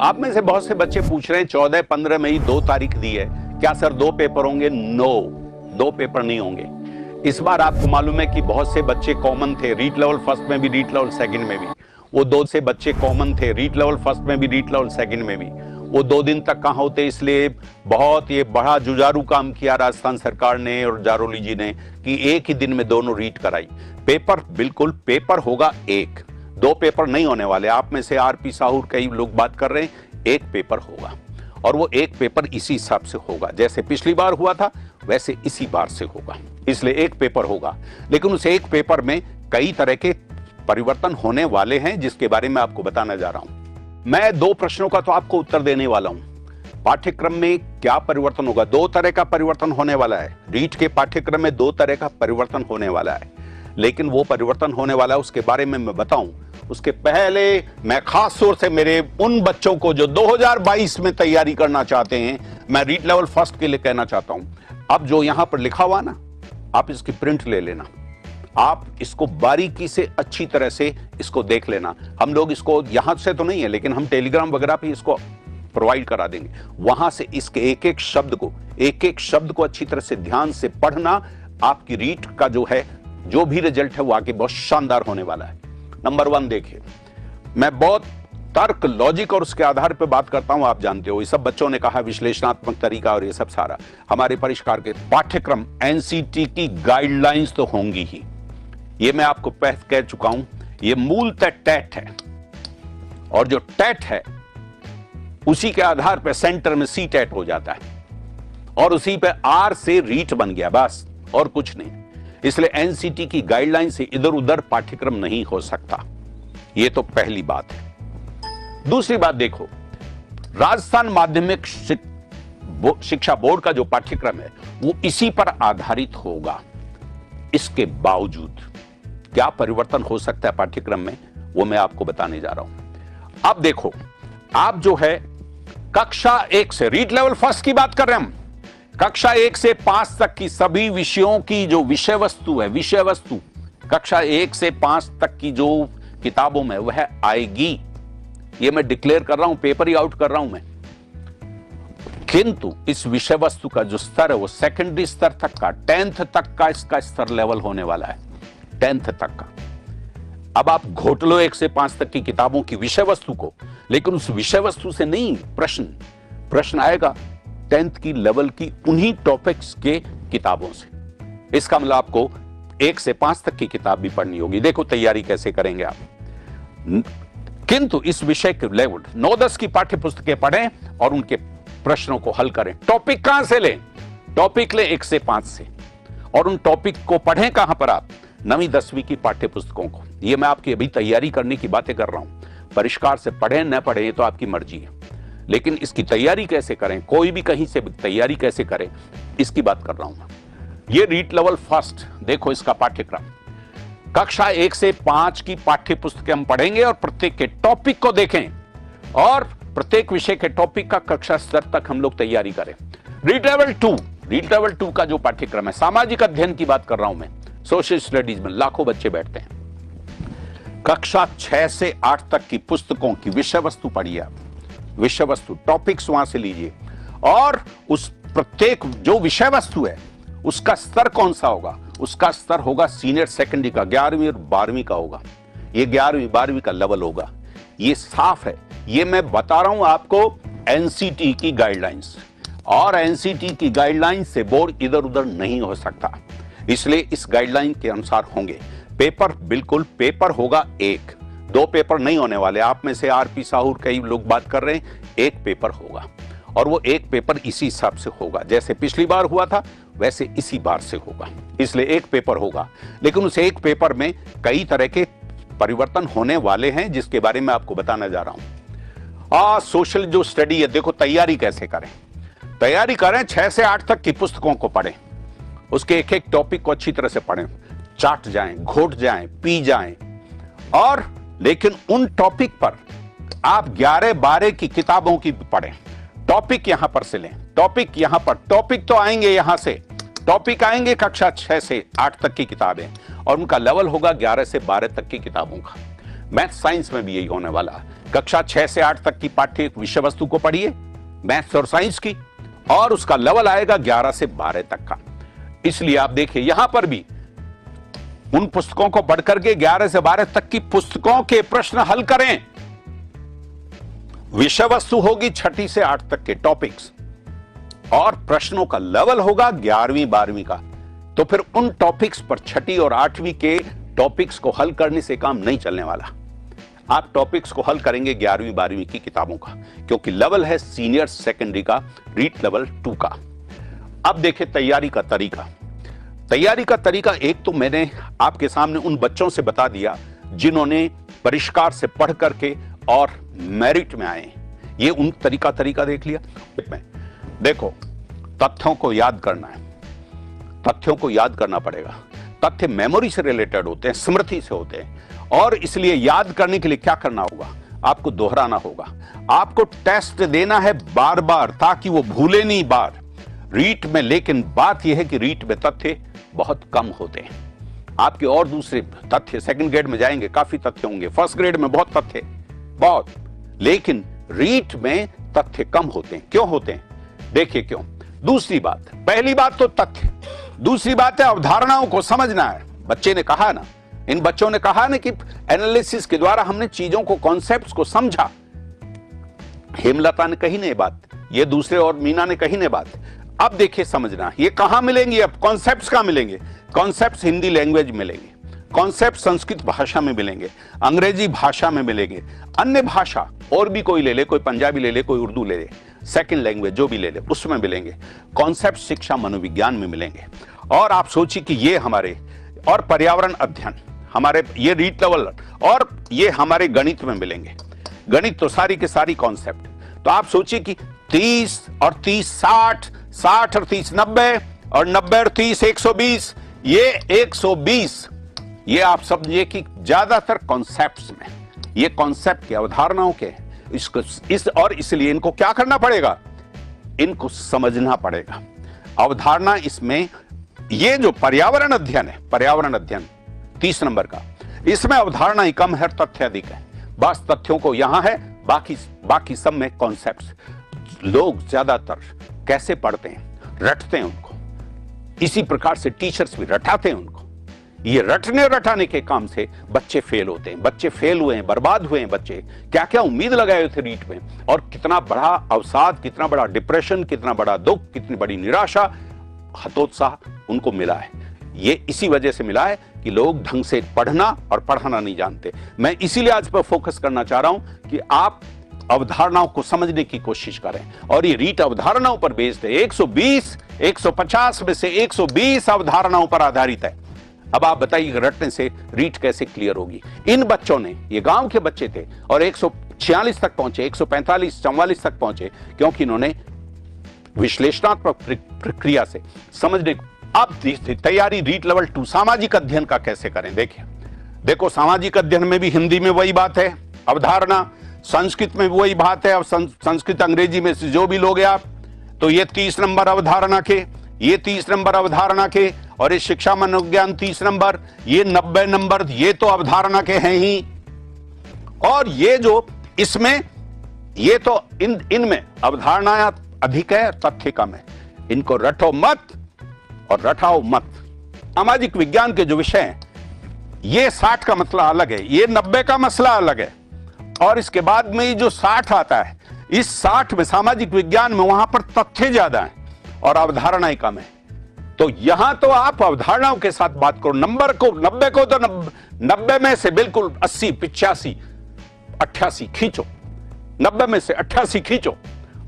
आप में से बहुत से बच्चे पूछ रहे हैं 14, 15 मई 2 तारीख दी है, क्या सर 2 पेपर होंगे? नो, 2 पेपर नहीं होंगे। इस बार आपको मालूम है कि बहुत से बच्चे कॉमन थे, रीट लेवल फर्स्ट में भी, रीट लेवल सेकंड में भी। वो 2 से बच्चे कॉमन थे, रीट लेवल फर्स्ट में भी, रीट लेवल सेकंड में भी। वो 2 दिन तक कहाँ होते, इसलिए बहुत ये बड़ा जुझारू काम किया राजस्थान सरकार ने और जारोली जी ने कि एक ही दिन में दोनों रीट कराई। पेपर बिल्कुल पेपर होगा एक, 2 पेपर नहीं होने वाले। आप में से आरपी साहू कई लोग बात कर रहे हैं, एक पेपर होगा और वो एक पेपर इसी हिसाब से होगा, जैसे पिछली बार हुआ था वैसे इसी बार से होगा। इसलिए एक पेपर होगा, लेकिन उस एक पेपर में कई तरह के परिवर्तन होने वाले हैं जिसके बारे में आपको बताने जा रहा हूं। मैं 2 प्रश्नों का तो आपको उत्तर देने वाला हूं। पाठ्यक्रम में क्या परिवर्तन होगा? 2 तरह का परिवर्तन होने वाला है। रीट के पाठ्यक्रम में 2 तरह का परिवर्तन होने वाला है, लेकिन वो परिवर्तन होने वाला है उसके बारे में मैं बताऊं उसके पहले मैं खास तौर से मेरे उन बच्चों को जो 2022 में तैयारी करना चाहते हैं, मैं रीट लेवल फर्स्ट के लिए कहना चाहता हूं। अब जो यहां पर लिखा हुआ ना, आप इसकी प्रिंट ले लेना, आप इसको बारीकी से अच्छी तरह से इसको देख लेना। हम लोग इसको यहां से तो नहीं है, लेकिन हम टेलीग्राम वगैरह पे इसको प्रोवाइड करा देंगे। वहां से इसके एक एक शब्द को अच्छी तरह से ध्यान से पढ़ना। आपकी रीट का जो है, जो भी रिजल्ट है वो आगे बहुत शानदार होने वाला है। नंबर 1 देखिए, मैं बहुत तर्क, लॉजिक और उसके आधार पर बात करता हूं। आप जानते हो, ये सब बच्चों ने कहा विश्लेषणात्मक तरीका और ये सब सारा। हमारे परिष्कार के पाठ्यक्रम एनसीटी की गाइडलाइंस तो होंगी ही, ये मैं आपको पहले कह चुका हूं। ये मूलतः टेट है और जो टेट है उसी के आधार पर सेंटर में सी टेट हो जाता है और उसी पे आर से रीट बन गया, बस और कुछ नहीं। इसलिए एनसीटी की गाइडलाइन से इधर उधर पाठ्यक्रम नहीं हो सकता। यह तो पहली बात है। दूसरी बात देखो, राजस्थान माध्यमिक शिक्षा बोर्ड का जो पाठ्यक्रम है वो इसी पर आधारित होगा। इसके बावजूद क्या परिवर्तन हो सकता है पाठ्यक्रम में, वो मैं आपको बताने जा रहा हूं। अब देखो, आप जो है कक्षा 1 से, रीट लेवल फर्स्ट की बात कर रहे हैं हम, कक्षा 1 से 5 तक की सभी विषयों की जो विषय वस्तु है, विषय वस्तु कक्षा 1 से 5 तक की जो किताबों में वह आएगी। ये मैं डिक्लेयर कर रहा हूं, पेपर ही आउट कर रहा हूं मैं। किंतु इस विषय वस्तु का जो स्तर है वो सेकेंडरी स्तर तक का, 10th तक का इसका स्तर लेवल होने वाला है, 10th तक का। अब आप घोट लो 1 से 5 तक की किताबों की विषय वस्तु को, लेकिन उस विषय वस्तु से नहीं प्रश्न आएगा 10th की लेवल की उन्हीं टॉपिक्स के किताबों से। इसका मतलब आपको 1 से 5 तक की किताब भी पढ़नी होगी। देखो तैयारी कैसे करेंगे आप। किंतु इस विषय के लेवल 9-10 की पाठ्य पुस्तकें पढ़ें और उनके प्रश्नों को हल करें। टॉपिक कहां से लें? टॉपिक ले 1 से 5 से, और उन टॉपिक को पढ़ें कहां पर आप? 9वीं 10वीं की पाठ्य पुस्तकों को। यह मैं आपकी अभी तैयारी करने की बातें कर रहा हूं। परिष्कार से पढ़ें न पढ़ें ये तो आपकी मर्जी है, लेकिन इसकी तैयारी कैसे करें, कोई भी कहीं से तैयारी कैसे करें, इसकी बात कर रहा हूं मैं। ये रीट लेवल फर्स्ट, देखो इसका पाठ्यक्रम कक्षा 1 से 5 की पाठ्य पुस्तकें हम पढ़ेंगे और प्रत्येक के टॉपिक को देखें और प्रत्येक विषय के टॉपिक का कक्षा स्तर तक हम लोग तैयारी करें। रीट लेवल 2 का जो पाठ्यक्रम है, सामाजिक अध्ययन की बात कर रहा हूं मैं। सोशल स्टडीज में लाखों बच्चे बैठते हैं। कक्षा 6 से 8 तक की पुस्तकों की विषय वस्तु पढ़िए आप, विषय वस्तु टॉपिक्स वहां से लीजिए और उस प्रत्येक जो विषय वस्तु है उसका स्तर कौन सा होगा? उसका स्तर होगा सीनियर सेकेंडरी का, 11वीं और 12वीं का होगा। ये 11वीं 12वीं का लेवल होगा। ये साफ है, ये मैं बता रहा हूं आपको एनसीटी की गाइडलाइंस, और एनसीटी की गाइडलाइंस से बोर्ड इधर उधर नहीं हो सकता। इसलिए इस गाइडलाइन के अनुसार होंगे पेपर। बिल्कुल पेपर होगा एक, 2 पेपर नहीं होने वाले। आप में से आरपी साहू कई लोग बात कर रहे हैं, एक पेपर होगा और वो एक पेपर इसी हिसाब से होगा, जैसे पिछली बार हुआ था वैसे इसी बार से होगा। इसलिए एक पेपर होगा, लेकिन उस एक पेपर में कई तरह के परिवर्तन होने वाले हैं जिसके बारे में आपको बताने जा रहा हूं। सोशल जो स्टडी है, देखो तैयारी कैसे करें। तैयारी करें, 6 से 8 तक की पुस्तकों को पढ़ें, उसके एक एक टॉपिक को अच्छी तरह से पढ़ें, चाट जाएं, घोट जाएं, पी जाएं, और लेकिन उन टॉपिक पर आप 11-12 की किताबों की पढ़ें। टॉपिक यहां पर से लें, टॉपिक यहां पर, टॉपिक तो आएंगे यहां से, टॉपिक आएंगे कक्षा 6 से 8 तक की किताबें और उनका लेवल होगा 11 से 12 तक की किताबों का। मैथ साइंस में भी यही होने वाला। कक्षा 6 से 8 तक की पाठ्य विषय वस्तु को पढ़िए, मैथ्स और साइंस की, और उसका लेवल आएगा 11 से 12 तक का। इसलिए आप देखिए यहां पर भी उन पुस्तकों को पढ़ करके 11 से 12 तक की पुस्तकों के प्रश्न हल करें। विषय वस्तु होगी 6 से 8 तक के टॉपिक्स, और प्रश्नों का लेवल होगा 11वीं 12वीं का। तो फिर उन टॉपिक्स पर 6वीं और 8वीं के टॉपिक्स को हल करने से काम नहीं चलने वाला। आप टॉपिक्स को हल करेंगे 11वीं 12वीं की किताबों का, क्योंकि लेवल है सीनियर सेकेंडरी का, रीट लेवल 2 का। अब देखिए तैयारी का तरीका। तैयारी का तरीका एक तो मैंने आपके सामने उन बच्चों से बता दिया जिन्होंने परिष्कार से पढ़ करके और मेरिट में आए, ये उन तरीका देख लिया। देखो, तथ्यों को याद करना है, तथ्यों को याद करना पड़ेगा। तथ्य मेमोरी से रिलेटेड होते हैं, स्मृति से होते हैं, और इसलिए याद करने के लिए क्या करना होगा, आपको दोहराना होगा। आपको टेस्ट देना है बार बार ताकि वो भूले नहीं बार रीट में। लेकिन बात यह है कि रीट में तथ्य बहुत कम होते हैं। आपके और दूसरे तथ्य सेकंड ग्रेड में जाएंगे, काफी तथ्य होंगे, फर्स्ट ग्रेड में बहुत तथ्य, बहुत, लेकिन रीट में तथ्य कम होते हैं। क्यों होते हैं, देखिए क्यों। दूसरी बात, पहली बात तो तथ्य, दूसरी बात है अवधारणाओं को समझना है। बच्चे ने कहा ना, इन बच्चों ने कहा ना कि एनालिसिस के द्वारा हमने चीजों को, कॉन्सेप्ट्स को समझा। हेमलता ने कही नहीं बात, ये दूसरे और मीना ने कही नहीं बात। अब देखिए समझना, ये कहां मिलेंगे, अब कॉन्सेप्ट्स कहां मिलेंगे। कॉन्सेप्ट्स हिंदी लैंग्वेज मिलेंगे, कॉन्सेप्ट संस्कृत भाषा में मिलेंगे, अंग्रेजी भाषा में मिलेंगे, अन्य भाषा और भी कोई ले ले, कोई पंजाबी ले ले, कोई उर्दू ले ले, सेकंड लैंग्वेज जो भी ले ले उसमें मिलेंगे। कॉन्सेप्ट शिक्षा मनोविज्ञान में मिलेंगे। और आप सोचिए कि ये हमारे, और पर्यावरण अध्ययन हमारे, ये रीट लेवल, और ये हमारे गणित में मिलेंगे। गणित तो सारी के सारी कॉन्सेप्ट। तो आप सोचिए कि 30 और 30 60, 60 और 30 90, और 90 और 30 120, ये 120, ये आप समझिए कि ज्यादातर कॉन्सेप्ट्स में, ये कॉन्सेप्ट के, अवधारणाओं के, इसको और इसलिए इनको क्या करना पड़ेगा, इनको समझना पड़ेगा। अवधारणा इसमें, ये जो पर्यावरण अध्ययन है, पर्यावरण अध्ययन 30 नंबर का, इसमें अवधारणा ही कम है, तथ्य अधिक है। बस तथ्यों को यहां है, बाकी सब में कॉन्सेप्ट्स। लोग ज्यादातर कैसे पढ़ते हैं, रटते हैं उनको। इसी प्रकार से टीचर्स भी रटाते हैं उनको। ये रटाने के काम से बच्चे फेल होते हैं। बच्चे फेल हुए हैं, बर्बाद हुए हैं बच्चे। क्या क्या उम्मीद लगाए थे रीट में, और कितना बड़ा अवसाद, कितना बड़ा डिप्रेशन, कितना बड़ा दुख, कितनी बड़ी निराशा, हतोत्साह उनको मिला है। ये इसी वजह से मिला है कि लोग ढंग से पढ़ना और पढ़ाना नहीं जानते। मैं इसीलिए आज पर फोकस करना चाह रहा हूं कि आप अवधारणाओं को समझने की कोशिश करें, और ये रीट अवधारणाओं पर बेस्ड है। 150 में से 120 अवधारणाओं पर आधारित है। अब आप बताइए रटने से रीट कैसे क्लियर होगी। इन बच्चों ने, ये गांव के बच्चे थे, और 146 तक पहुंचे, 145 44 तक पहुंचे, क्योंकि इन्होंने विश्लेषणात्मक प्रक्रिया से समझने। अब तैयारी रीट लेवल 2 सामाजिक अध्ययन का कैसे करें। देखो सामाजिक अध्ययन में भी हिंदी में वही बात है, अवधारणा, संस्कृत में वही बात है। अब संस्कृत अंग्रेजी में से जो भी लोगे आप, तो ये 30 नंबर अवधारणा के, ये 30 नंबर अवधारणा के, और ये शिक्षा मनोविज्ञान 30 नंबर, ये 90 नंबर, ये तो अवधारणा के हैं ही। और ये जो इसमें, ये तो इनमें अवधारणा अधिक है, तथ्य कम है। इनको रटो मत और रटाओ मत। सामाजिक विज्ञान के जो विषय हैं, ये 60 का मसला अलग है, ये 90 का मसला अलग है, और इसके बाद में जो 60 आता है, इस 60 में सामाजिक विज्ञान में वहां पर तथ्य ज्यादा है और अवधारणाएं कम है। तो यहां तो आप अवधारणाओं के साथ बात करो। 90 को तो 90 में से बिल्कुल 80 85 88 खींचो, 90 में से 88 खींचो,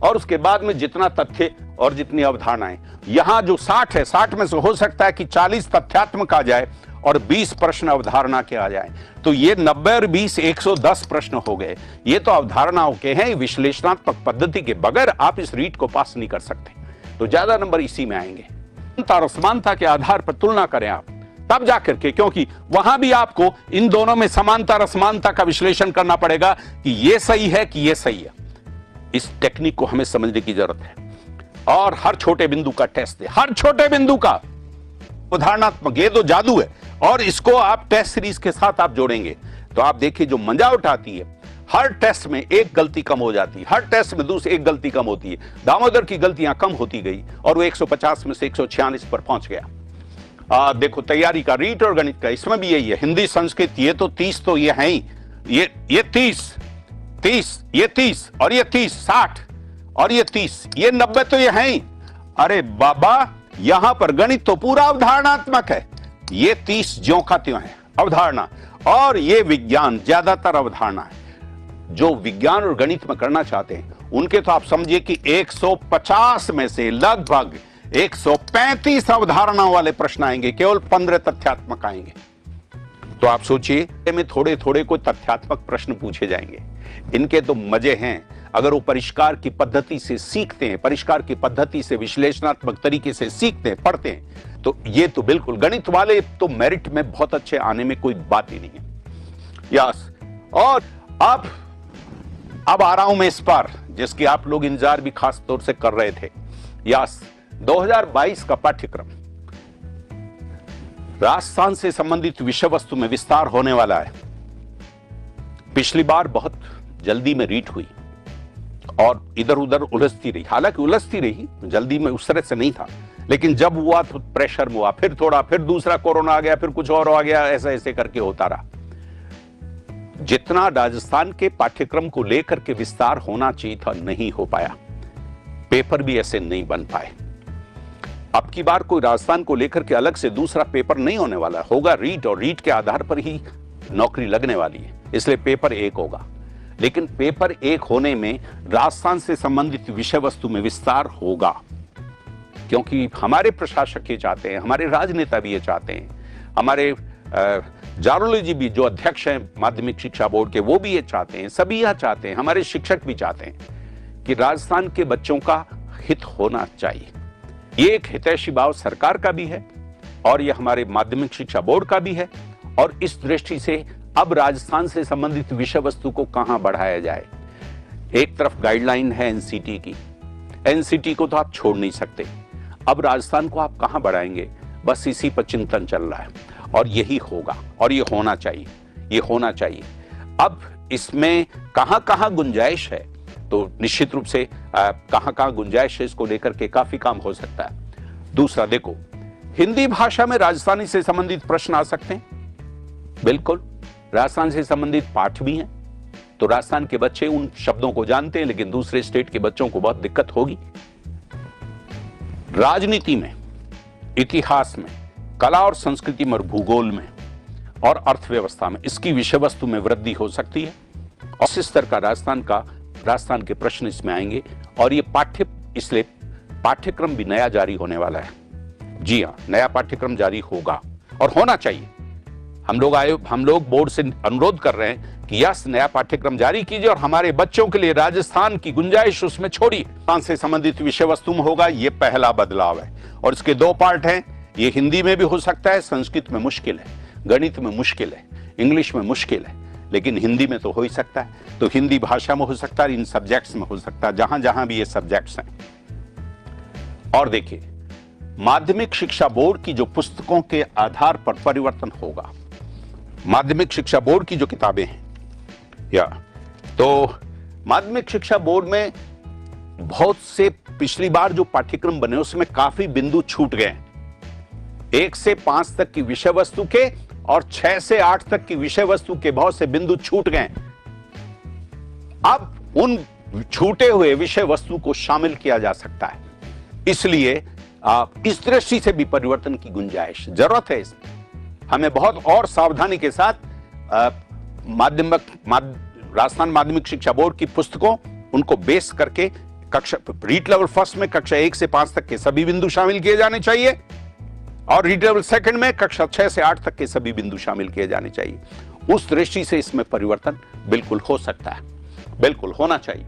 और उसके बाद में जितना तथ्य और जितनी अवधारणाएं। यहां जो 60 है, 60 में से हो सकता है कि 40 तथ्यात्मक आ जाए और 20 प्रश्न अवधारणा के आ जाए। तो ये 90 और 20 110 प्रश्न हो गए। ये तो अवधारणाओं के हैं। विश्लेषणात्मक पद्धति के बगैर आप इस रीट को पास नहीं कर सकते। तो ज्यादा नंबर इसी में आएंगे। और समानता के आधार पर तुलना करें आप, तब जाकर के, क्योंकि वहां भी आपको इन दोनों में समानता और असमानता का विश्लेषण करना पड़ेगा कि ये सही है कि ये सही है। इस टेक्निक को हमें समझने की जरूरत है। और हर छोटे बिंदु का टेस्ट है, हर छोटे बिंदु का उदाहरणात्मक, ये तो जादू है। और इसको आप टेस्ट सीरीज के साथ आप जोड़ेंगे तो आप देखिए जो मंजावट आती है। हर टेस्ट में एक गलती कम हो जाती है, हर टेस्ट में दूसरी एक गलती कम होती है। दामोदर की गलतियां कम होती गई और वो 150 में से 146 पर पहुंच गया। देखो तैयारी का, रीट और गणित का, इसमें भी यही है। हिंदी संस्कृत ये तो 30 तो ये है ही, ये 30 ये 30 और ये 30 60 और ये 30 ये 90 तो ये है ही। अरे बाबा यहां पर गणित तो पूरा अवधारणात्मक है, ये 30 ज्यों का त्यों है अवधारणा, और ये विज्ञान ज्यादातर अवधारणा है। जो विज्ञान और गणित में करना चाहते हैं उनके तो आप समझिए कि 150 में से लगभग 135 अवधारणाओं वाले प्रश्न आएंगे, केवल 15 तथ्यात्मक आएंगे। तो आप सोचिए में थोड़े थोड़े कोई तथ्यात्मक प्रश्न पूछे जाएंगे। इनके तो मजे हैं अगर वो परिष्कार की पद्धति से सीखते हैं, परिष्कार की पद्धति से विश्लेषणात्मक तरीके से सीखते हैं, पढ़ते हैं, तो ये तो बिल्कुल गणित वाले तो मेरिट में बहुत अच्छे आने में कोई बात ही नहीं है। यस, और अब आ रहा हूं मैं इस पर जिसकी आप लोग इंतजार भी खास तौर से कर रहे थे। यस, 2022 का पाठ्यक्रम राजस्थान से संबंधित विषय वस्तु में विस्तार होने वाला है। पिछली बार बहुत जल्दी में रीट हुई और इधर उधर उलझती रही, हालांकि उलझती रही, जल्दी में उस तरह से नहीं था, लेकिन जब हुआ तो प्रेशर में हुआ, फिर थोड़ा, फिर दूसरा कोरोना आ गया, फिर कुछ और आ गया, ऐसे ऐसे करके होता रहा। जितना राजस्थान के पाठ्यक्रम को लेकर के विस्तार होना चाहिए था नहीं हो पाया, पेपर भी ऐसे नहीं बन पाए। अब की बार कोई राजस्थान को लेकर के अलग से दूसरा पेपर नहीं होने वाला, होगा रीट, और रीट के आधार पर ही नौकरी लगने वाली है, इसलिए पेपर 1 होगा। लेकिन पेपर 1 होने में राजस्थान से संबंधित विषय वस्तु में विस्तार होगा, क्योंकि हमारे प्रशासक ये चाहते हैं, हमारे राजनेता भी ये चाहते हैं, हमारे जारोली जी भी जो अध्यक्ष हैं माध्यमिक शिक्षा बोर्ड के, वो भी ये चाहते हैं, सभी यह चाहते हैं, हमारे शिक्षक भी चाहते हैं कि राजस्थान के बच्चों का हित होना चाहिए। ये एक हितैषी भाव सरकार का भी है और ये हमारे माध्यमिक शिक्षा बोर्ड का भी है, और इस दृष्टि से अब राजस्थान से संबंधित विषय वस्तु को कहां बढ़ाया जाए। एक तरफ गाइडलाइन है एनसीटी की, एनसीटी को तो आप छोड़ नहीं सकते, अब राजस्थान को आप कहां बढ़ाएंगे, बस इसी पर चिंतन चल रहा है, और यही होगा और ये होना चाहिए, ये होना चाहिए। अब इसमें कहां कहां गुंजाइश है, तो निश्चित रूप से कहां कहां गुंजाइश है इसको लेकर के काफी काम हो सकता है। दूसरा देखो, हिंदी भाषा में राजस्थानी से संबंधित प्रश्न आ सकते हैं, बिल्कुल राजस्थान से संबंधित पाठ भी हैं, तो राजस्थान के बच्चे उन शब्दों को जानते हैं, लेकिन दूसरे स्टेट के बच्चों को बहुत दिक्कत होगी। राजनीति में, इतिहास में, कला और संस्कृति में, भूगोल में और अर्थव्यवस्था में इसकी विषय वस्तु में वृद्धि हो सकती है, और इस स्तर का राजस्थान के प्रश्न इसमें आएंगे, और ये इसलिए पाठ्यक्रम भी नया जारी होने वाला है। जी हाँ, नया पाठ्यक्रम जारी होगा और होना चाहिए। हम लोग बोर्ड से अनुरोध कर रहे हैं कि यस, नया पाठ्यक्रम जारी कीजिए और हमारे बच्चों के लिए राजस्थान की गुंजाइश उसमें छोड़िए। राजस्थान से संबंधित विषय वस्तु में होगा, ये पहला बदलाव है, और इसके 2 पार्ट हैं। ये हिंदी में भी हो सकता है, संस्कृत में मुश्किल है, गणित में मुश्किल है, इंग्लिश में मुश्किल है, लेकिन हिंदी में तो हो ही सकता है। तो हिंदी भाषा में हो सकता है, इन सब्जेक्ट्स में हो सकता है, जहां जहां भी ये सब्जेक्ट्स हैं। और देखिए, माध्यमिक शिक्षा बोर्ड की जो पुस्तकों के आधार पर परिवर्तन होगा, माध्यमिक शिक्षा बोर्ड की जो किताबें हैं, तो माध्यमिक शिक्षा बोर्ड में बहुत से पिछली बार जो पाठ्यक्रम बने उसमें काफी बिंदु छूट गए। 1 से 5 तक की विषय वस्तु के और 6 से 8 तक की विषय वस्तु के बहुत से बिंदु छूट गए। अब उन छूटे हुए विषय वस्तु को शामिल किया जा सकता है, इसलिए इस दृष्टि से भी परिवर्तन की गुंजाइश जरूरत है। इसमें हमें बहुत और सावधानी के साथ राजस्थान माध्यमिक शिक्षा बोर्ड की पुस्तकों, उनको बेस करके कक्षा रीट लेवल फर्स्ट में कक्षा 1 से 5 तक के सभी बिंदु शामिल किए जाने चाहिए, और रीट लेवल सेकंड में कक्षा 6 से 8 तक के सभी बिंदु शामिल किए जाने चाहिए। उस दृष्टि से इसमें परिवर्तन बिल्कुल हो सकता है, बिल्कुल होना चाहिए।